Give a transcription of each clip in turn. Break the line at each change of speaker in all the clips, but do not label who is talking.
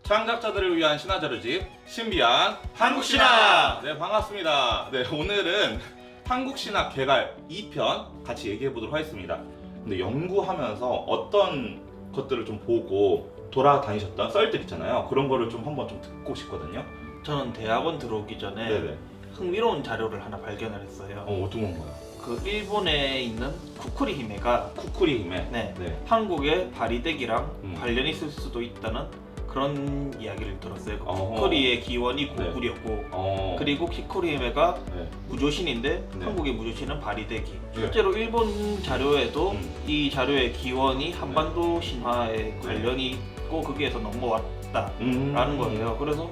창작자들을 위한 신화자료집 신비한
한국신화!
네, 반갑습니다. 네, 오늘은 한국신화 개갈 2편 같이 얘기해 보도록 하겠습니다. 근데 연구하면서 어떤 것들을 좀 보고 돌아다니셨던 썰들 있잖아요. 그런 거를 좀 한번 좀 듣고 싶거든요.
저는 대학원 들어오기 전에
네네.
흥미로운 자료를 하나 발견을 했어요.
어떤 건가요?
그 일본에 있는 쿠쿠리 히메가
쿠쿠리 힘에.
네,
네.
한국의 바리대기랑
음.
관련이 있을 수도 있다는 그런 이야기를 들었어요. 그
어허.
쿠쿠리의 기원이
네.
고구려고 그리고 키쿠리 히메가
네.
무조신인데
네.
한국의 무조신은 바리대기.
네.
실제로 일본 자료에도
이
이 자료의 기원이 한반도 신화에 관련이 있고 거기에서 넘어왔다라는 거예요. 그래서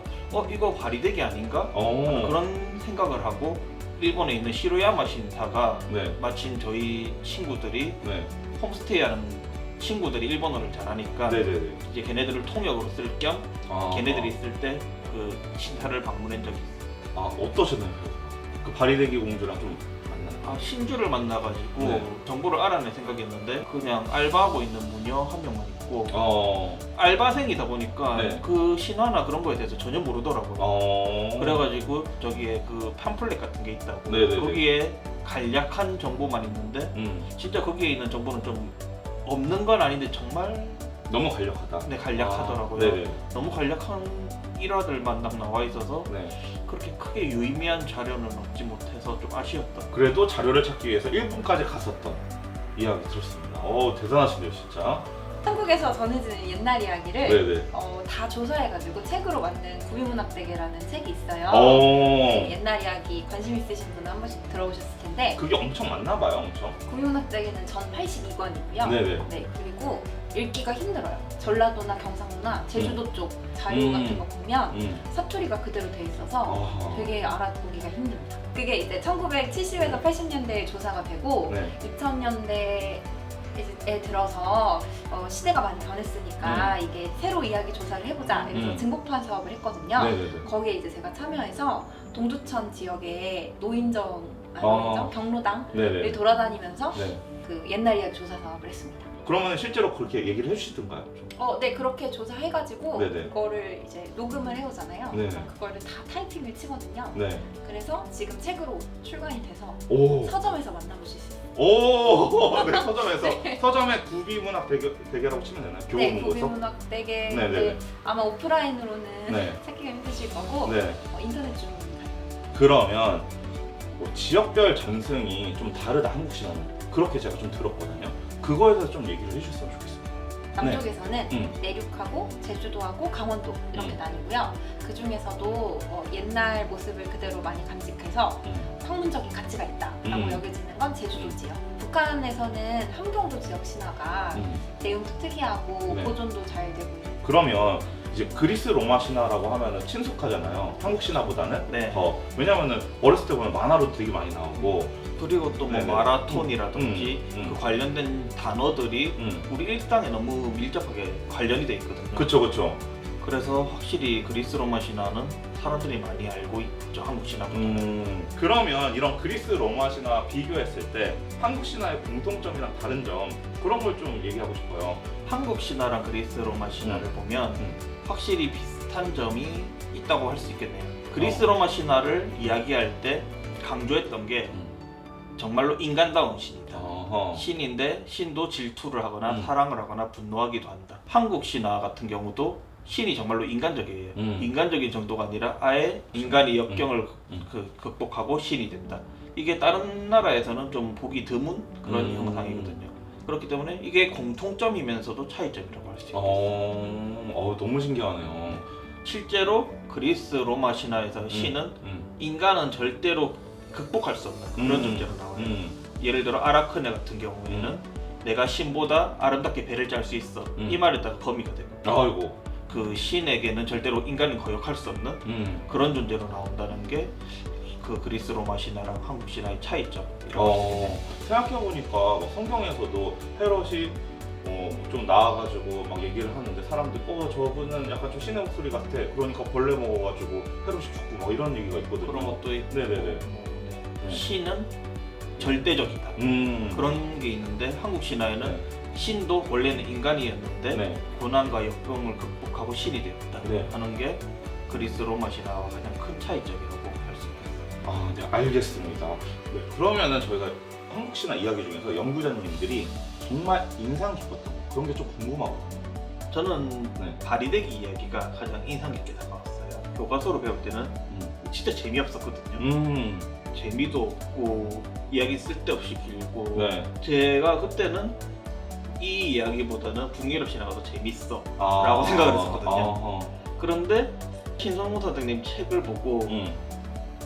이거 바리대기 아닌가? 그런 생각을 하고 일본에 있는 시로야마 신사가
네.
마침 저희 친구들이
네.
홈스테이하는 친구들이 일본어를 잘하니까
네네네.
이제 걔네들을 통역으로 쓸 겸
아.
걔네들이 있을 때 그 신사를 방문한 적이 있어요.
어떠셨나요? 그 바리대기 공주랑 좀 만나요?
신주를 만나가지고
네.
정보를 알아낼 생각이었는데 그냥 알바하고 있는 무녀 한 명만 있고 알바생이다 보니까
네.
그 신화나 그런 거에 대해서 전혀 모르더라고요. 그래가지고 저기에 그 팜플렛 같은 게 있다고
네네네.
거기에 간략한 정보만 있는데 진짜 거기에 있는 정보는 좀 없는 건 아닌데 정말
너무 간략하다.
간략하더라고요.
네네.
너무 간략한 일화들만 딱 나와 있어서
네.
그렇게 크게 유의미한 자료는 얻지 못해서 좀 아쉬웠다.
그래도 자료를 찾기 위해서 일본까지 갔었던 이야기 들었습니다. 대단하시네요, 진짜.
한국에서 전해지는 옛날 이야기를
네네.
다 조사해가지고 책으로 만든 구비문학대계라는 책이 있어요. 네, 옛날 이야기 관심 있으신 분은 한 번씩 들어보셨을 텐데
그게 엄청 많나 봐요, 엄청.
구비문학대계는 전 82권이고요.
네네.
네, 그리고 읽기가 힘들어요. 전라도나 경상도나 제주도 쪽 자료 같은 거 보면 사투리가 그대로 돼 있어서 되게 알아보기가 힘듭니다. 그게 이제 1970에서 80년대에 조사가 되고
네.
2000년대에 들어서 시대가 많이 변했으니까 이게 새로 이야기 조사를 해보자 이래서 증복판 사업을 했거든요.
네네네.
거기에 이제 제가 참여해서 동두천 지역의 노인정, 노인정? 경로당을
네네.
돌아다니면서
네.
그 옛날 이야기 조사 사업을 했습니다.
그러면 실제로 그렇게 얘기를 해주시던가요? 좀?
네, 그렇게 조사해가지고
네네.
그거를 이제 녹음을 해오잖아요.
네네.
그럼 그거를 다 타이핑을 치거든요.
네.
그래서 지금 책으로 출간이 돼서
오.
서점에서 만나보실 수 있어요.
네, 서점에서. 서점에 구비문학 대계라고 치면 되나요?
네,
교원 문고서?
구비문학대계
네네네.
아마 오프라인으로는
네.
찾기가 힘드실 거고
네.
인터넷 좀
그러면 지역별 전승이 좀 다르다, 한국 신화는. 그렇게 제가 좀 들었거든요. 그거에 대해서 좀 얘기를 해주셨으면 좋겠습니다.
남쪽에서는 내륙하고 제주도하고 강원도 이렇게
음.
나뉘고요. 그 중에서도 옛날 모습을 그대로 많이 간직해서 학문적인 가치가 있다라고 여겨지는 건 제주도 지역. 북한에서는 함경도 지역 신화가 내용도 특이하고
네.
보존도 잘 되고 있는.
그러면 이제 그리스 로마 신화라고 하면은 친숙하잖아요. 한국 신화보다는
네.
더. 왜냐면은 어렸을 때 보면 만화로 되게 많이 나오고.
그리고 또 뭐
네네.
마라톤이라든지 그
음.
관련된 단어들이 우리 일상에 너무 밀접하게 관련이 돼 있거든요.
그쵸.
그래서 확실히 그리스 로마 신화는 사람들이 많이 알고 있죠, 한국 신화보다.
그러면 이런 그리스 로마 신화 비교했을 때 한국 신화의 공통점이랑 다른 점, 그런 걸 좀 얘기하고 싶어요.
한국 신화랑 그리스 로마 신화를 보면 확실히 비슷한 점이 있다고 할 수 있겠네요. 그리스 로마 신화를 이야기할 때 강조했던 게 정말로 인간다운 신이다. 신인데 신도 질투를 하거나 사랑을 하거나 분노하기도 한다. 한국 신화 같은 경우도 신이 정말로 인간적이에요. 인간적인 정도가 아니라 아예 인간이 역경을 극복하고 신이 된다. 이게 다른 나라에서는 좀 보기 드문 그런 형상이거든요. 그렇기 때문에 이게 공통점이면서도 차이점이라고 할 수 있어요.
너무 신기하네요.
실제로 그리스 로마 신화에서 신은 인간은 절대로 극복할 수 없는 그런 존재로 나와요. 예를 들어 아라크네 같은 경우에는 내가 신보다 아름답게 배를 짤 수 있어. 이 말에다가 범위가 되고.
아이고.
그 신에게는 절대로 인간은 거역할 수 없는 그런 존재로 나온다는 게 그 그리스 로마 신화랑 한국 신화의 차이점이라고
생각해보니까 성경에서도 헤롯이 좀 나와가지고 막 얘기를 하는데 사람들이 저분은 약간 좀 신의 목소리 같아. 그러니까 벌레 먹어가지고 헤롯이 죽고 막 이런 얘기가 있거든요.
그런 것도 있고.
네네네.
신은 절대적이다. 그런 게 있는데 한국 신화에는 신도 원래는 인간이었는데
네.
고난과 역경을 극복하고 신이 되었다
네.
하는 게 그리스 로마 신화와 가장 큰 차이점이라고 할 수 있겠어요.
아, 네, 알겠습니다. 네, 그러면은 저희가 한국 신화 이야기 중에서 연구자님들이 정말 인상 깊었던 거, 그런 게 좀 궁금하거든요.
저는
네.
바리데기 이야기가 가장 인상 깊게 다가왔어요. 교과서로 배울 때는 진짜 재미없었거든요. 재미도 없고 이야기 쓸데없이 길고
네.
제가 그때는 이 이야기보다는 북유럽 신화가 더 재밌어
아,
라고 생각을 했었거든요.
아,
그런데 신성무 선생님 책을 보고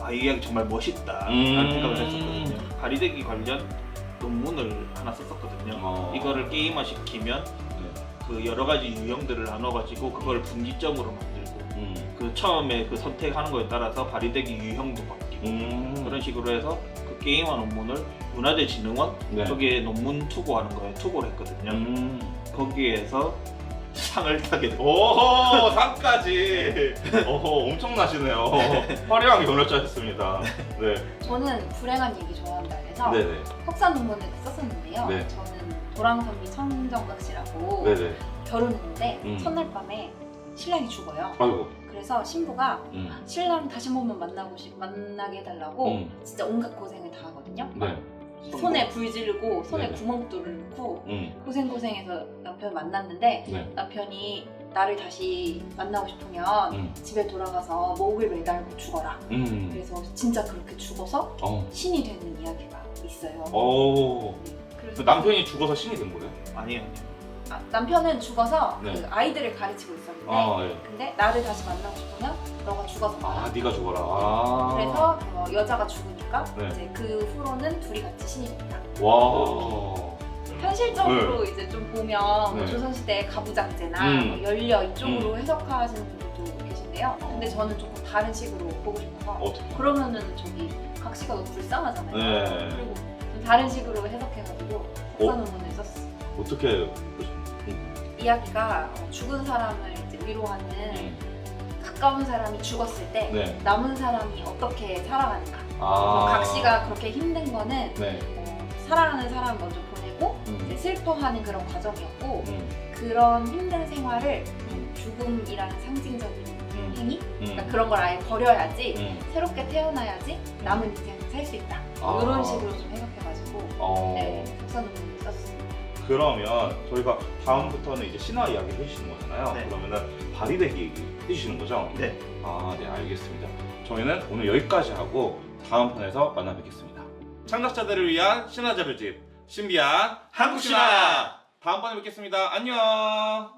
아, 이 이야기 정말 멋있다 라는 생각을 했었거든요. 바리데기 관련 논문을 하나 썼었거든요. 이거를 게임화 시키면 그 여러 가지 유형들을 나눠가지고 그걸 분기점으로 만들고 그 처음에 그 선택하는 거에 따라서 바리데기 유형도 바뀌고 그런 식으로 해서 그 게임화 논문을 문화재진흥원
네.
거기에 논문 투고하는 거에 투고를 했거든요. 거기에서 상을 타게 됐고
오호, 상까지. 오호, 엄청나시네요. 화려한 경력자였습니다. 네.
저는 불행한 얘기 좋아한다 해서
네네.
석사 논문을 썼었는데요.
네.
저는 도랑선비 청정각 씨라고
네네.
결혼했는데 첫날 밤에 신랑이 죽어요.
아이고.
그래서 신부가 신랑 다시 한 번만 만나게 해달라고 진짜 온갖 고생을 다 하거든요.
네.
손에 불 지르고 손에
네네.
구멍 뚫고
음.
고생해서 남편을 만났는데
네.
남편이 나를 다시 만나고 싶으면 집에 돌아가서 목을 매달고 죽어라. 그래서 진짜 그렇게 죽어서 신이 되는 이야기가 있어요.
오.
그래서
남편이 죽어서 신이 된 거예요?
아니에요.
남편은 죽어서
네.
그 아이들을 가르치고 있었는데
아, 예.
근데 나를 다시 만나고 싶으면 너가 죽어서
아,
가라.
네가 죽어라. 아.
그래서 여자가 죽으니까
네.
이제 그 후로는 둘이 같이 신이 됐다.
와.
현실적으로 이제 좀 보면 뭐
네.
조선시대 가부장제나 뭐 연려 이쪽으로 해석하시는 분들도 계신데요. 근데 저는 조금 다른 식으로 보고 싶어서
어떻게?
그러면은 저기 각시가 너무 불쌍하잖아요.
네.
그리고 좀 다른 식으로 해석해가지고 석사 논문을 썼어요.
어떻게?
이야기가 죽은 사람을 이제 위로하는 가까운 사람이 죽었을 때
네.
남은 사람이 어떻게 살아가는가.
아.
각시가 그렇게 힘든 거는
네.
사랑하는 사람 먼저 보내고 이제 슬퍼하는 그런 과정이었고 그런 힘든 생활을 죽음이라는 상징적인 행위? 그러니까 그런 걸 아예 버려야지 새롭게 태어나야지 남은 인생을 살 수 있다.
아.
이런 식으로 좀 해석해가지고 네, 석사 논문을 썼습니다.
그러면 저희가 다음부터는 이제 신화 이야기 해주시는 거잖아요.
네.
그러면은 바리데기 얘기 해주시는 거죠?
네.
아, 네, 알겠습니다. 저희는 오늘 여기까지 하고 다음 편에서 만나 뵙겠습니다. 창작자들을 위한 신화 자료집 신비한 한국 신화. 다음번에 뵙겠습니다. 안녕.